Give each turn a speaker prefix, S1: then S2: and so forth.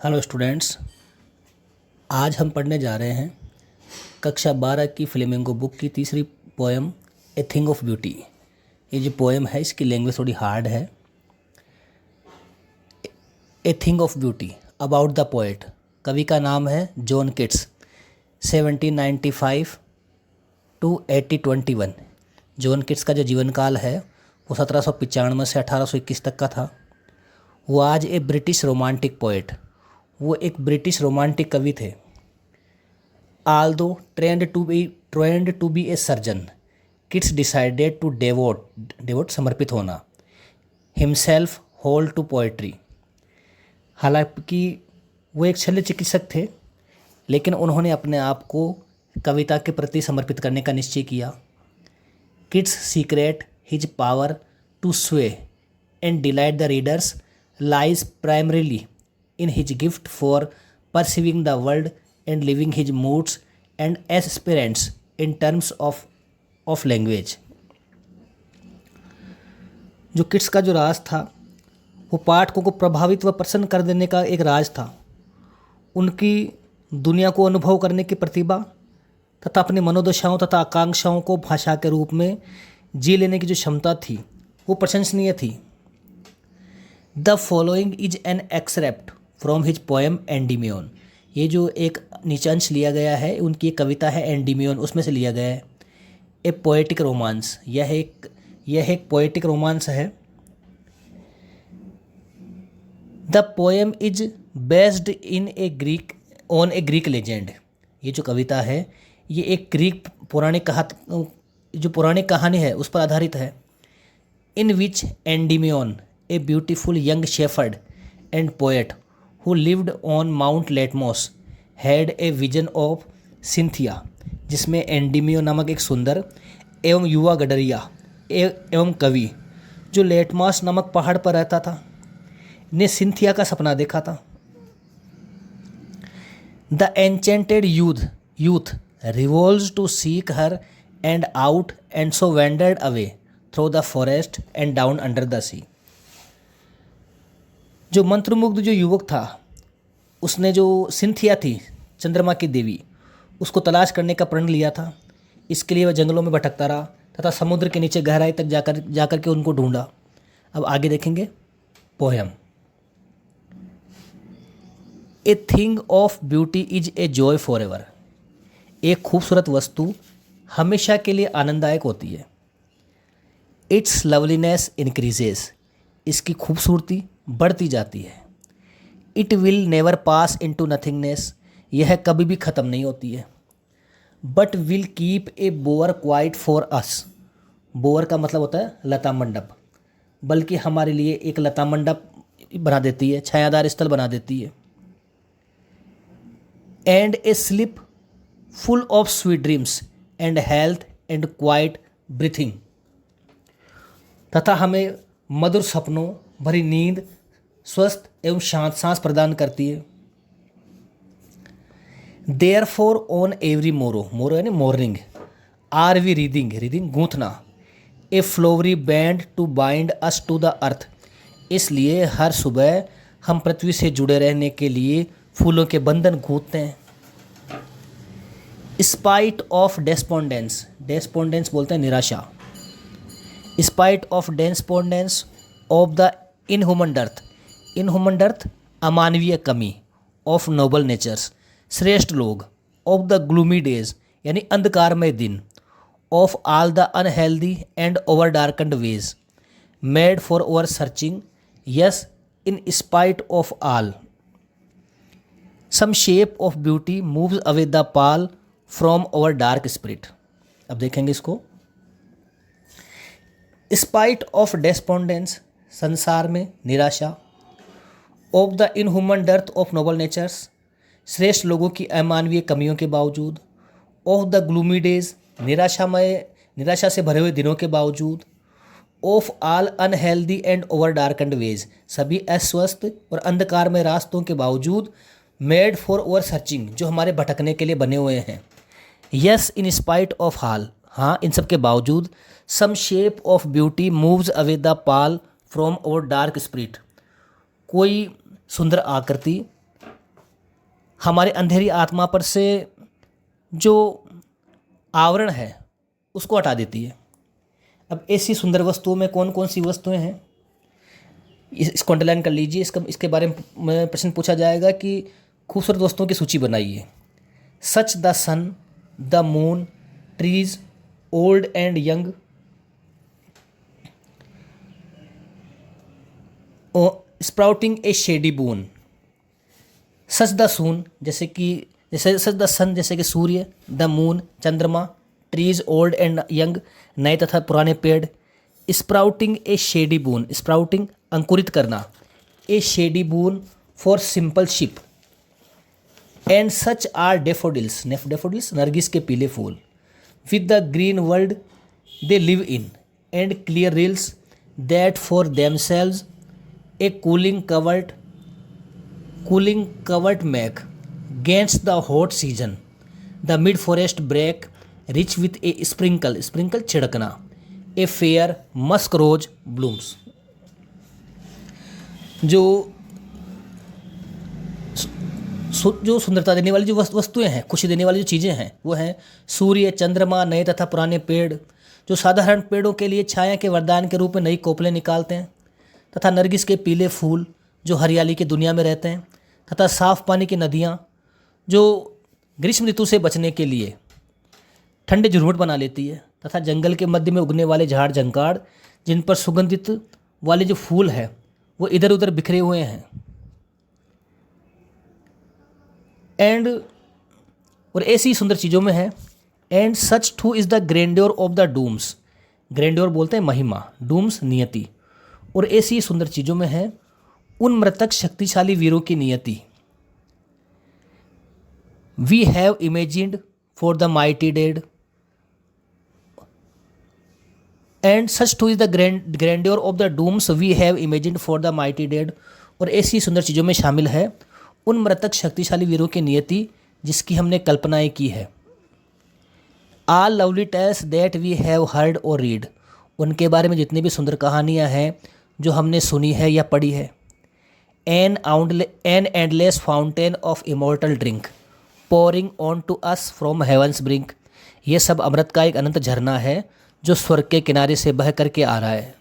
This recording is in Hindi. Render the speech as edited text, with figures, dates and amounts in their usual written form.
S1: हेलो स्टूडेंट्स, आज हम पढ़ने जा रहे हैं कक्षा 12 की फ्लेमिंगो बुक की तीसरी poem a thing of beauty. ये जो पोएम है इसकी लैंग्वेज थोड़ी हार्ड है। A thing of beauty about the poet. कवि का नाम है John Keats. 1795 to 1821। John Keats का जो जीवन काल है वो 1795 से 1821 तक का था। वो आज ए ब्रिटिश रोमांटिक पोएट, वो एक ब्रिटिश रोमांटिक कवि थे। Although trained to be a surgeon, Keats decided to devote समर्पित होना himself whole to poetry। हालांकि वो एक शल्य चिकित्सक थे, लेकिन उन्होंने अपने आप को कविता के प्रति समर्पित करने का निश्चय किया। Keats' secret, his power to sway and delight the readers lies primarily in his gift for perceiving the world and living his moods and aspirations in terms of language। जो किट्स का जो राज था वो पाठकों को प्रभावित व प्रसन्न कर देने का एक राज था। उनकी दुनिया को अनुभव करने की प्रतिभा तथा अपनी मनोदशाओं तथा आकांक्षाओं को भाषा के रूप में जी लेने की जो क्षमता थी वो प्रशंसनीय थी। The following is an excerpt from his poem Endymion. ये जो एक नीचे अंश लिया गया है उनकी एक कविता है एंडीमियन, उसमें से लिया गया है। ए पोएटिक रोमांस, यह एक पोएटिक रोमांस है। The poem is based in on A Greek legend. ये जो कविता है ये एक ग्रीक पौराणिक कहानी है उस पर आधारित है। In which Endymion a beautiful young shepherd and poet who lived on Mount Latmos had a vision of Cynthia, जिसमें एंडीमियो नामक एक सुंदर एवं युवा गडरिया एवं कवि जो लेटमॉस नामक पहाड़ पर रहता था ने सिंथिया का सपना देखा था। The enchanted youth revolves to seek her and out and so wandered away through the forest and down under the sea. जो मंत्रमुग्ध जो युवक था उसने जो सिंथिया थी चंद्रमा की देवी उसको तलाश करने का प्रण लिया था। इसके लिए वह जंगलों में भटकता रहा तथा समुद्र के नीचे गहराई तक जाकर के उनको ढूंढा। अब आगे देखेंगे poem. A thing of beauty is a joy for ever. एक खूबसूरत वस्तु हमेशा के लिए आनंददायक होती है। Its loveliness increases. इसकी खूबसूरती बढ़ती जाती है। It will never pass into nothingness. यह कभी भी ख़त्म नहीं होती है। But will keep a bower quiet for us. Bower का मतलब होता है लता मंडप, बल्कि हमारे लिए एक लता मंडप बना देती है, छायादार स्थल बना देती है। And A slip full of sweet dreams and health and quite breathing. तथा हमें मधुर सपनों भरी नींद, स्वस्थ एवं शांत सांस प्रदान करती है। There for on every morrow यानी मॉर्निंग आर वी रीडिंग गूंथना a flowery band to bind us to the earth. इसलिए हर सुबह हम पृथ्वी से जुड़े रहने के लिए फूलों के बंधन गूंथते हैं। स्पाइट ऑफ डेस्पोंडेंस बोलते हैं निराशा। Spite of despondence of the inhuman dearth अमानवीय कमी। ऑफ नोबल नेचर्स श्रेष्ठ लोग। ऑफ द ग्लूमी डेज यानी अंधकारमय दिन। Of all the unhealthy and over darkened ways made for over searching yes in spite of all. Some shape of beauty moves away the pall from over dark spirit. अब देखेंगे इसको। स्पाइट ऑफ डेस्पोंडेंस संसार में निराशा। Of the inhuman dearth of noble natures श्रेष्ठ लोगों की अमानवीय कमियों के बावजूद। ऑफ द ग्लूमी डेज निराशा से भरे हुए दिनों के बावजूद। Of all unhealthy and over darkened ways सभी अस्वस्थ और अंधकार में रास्तों के बावजूद। मेड फॉर ओवर सर्चिंग जो हमारे भटकने के लिए बने हुए हैं। Yes in spite of all, हाँ इन सब के बावजूद। Some shape of beauty moves away the pall from over dark spirit. कोई सुंदर आकृति हमारे अंधेरी आत्मा पर से जो आवरण है उसको हटा देती है। अब ऐसी सुंदर वस्तुओं में कौन कौन सी वस्तुएं हैं, इसको अंडरलाइन कर लीजिए। इसके बारे में प्रश्न पूछा जाएगा कि खूबसूरत वस्तुओं की सूची बनाइए। Such the sun, the moon, trees, old and young, sprouting a shady boon. Such the sun जैसे सच द सन जैसे कि सूर्य, द मून चंद्रमा, ट्रीज ओल्ड एंड यंग नए तथा पुराने पेड़, sprouting a shady boon sprouting अंकुरित करना, a shady boon for simple sheep, and such are daffodils daffodils नरगिस के पीले फूल, with the green world they live in, and clear reels that for themselves a cooling covert make against the hot season, the mid forest break rich with a sprinkle छिड़कना, a fair musk rose blooms। जो सुंदरता देने वाली जो वस्तुएं हैं, खुशी देने वाली जो चीज़ें हैं वो हैं सूर्य, चंद्रमा, नए तथा पुराने पेड़ जो साधारण पेड़ों के लिए छाया के वरदान के रूप में नई कोपलें निकालते हैं, तथा नरगिस के पीले फूल जो हरियाली की दुनिया में रहते हैं, तथा साफ पानी की नदियाँ जो ग्रीष्म ऋतु से बचने के लिए ठंडे झुरमुट बना लेती है, तथा जंगल के मध्य में उगने वाले झाड़ झंकाड़ जिन पर सुगंधित वाले जो फूल है वो इधर उधर बिखरे हुए हैं। एंड और ऐसी सुंदर चीज़ों में है and such too is the grandeur of the dooms, grandeur बोलते हैं महिमा, डूम्स नियति, और ऐसी सुंदर चीज़ों में है उन मृतक शक्तिशाली वीरों की नियति। We have imagined for the mighty dead, and such too is the grandeur of the dooms we have imagined for the mighty dead। और ऐसी सुंदर चीज़ों में शामिल है उन मृतक शक्तिशाली वीरों की नियति जिसकी हमने कल्पनाएं की है। All lovely tales that we have heard or read, उनके बारे में जितनी भी सुंदर कहानियाँ हैं जो हमने सुनी है या पढ़ी है। An endless fountain of immortal drink pouring on to us from heaven's brink, ये सब अमृत का एक अनंत झरना है जो स्वर्ग के किनारे से बह करके आ रहा है।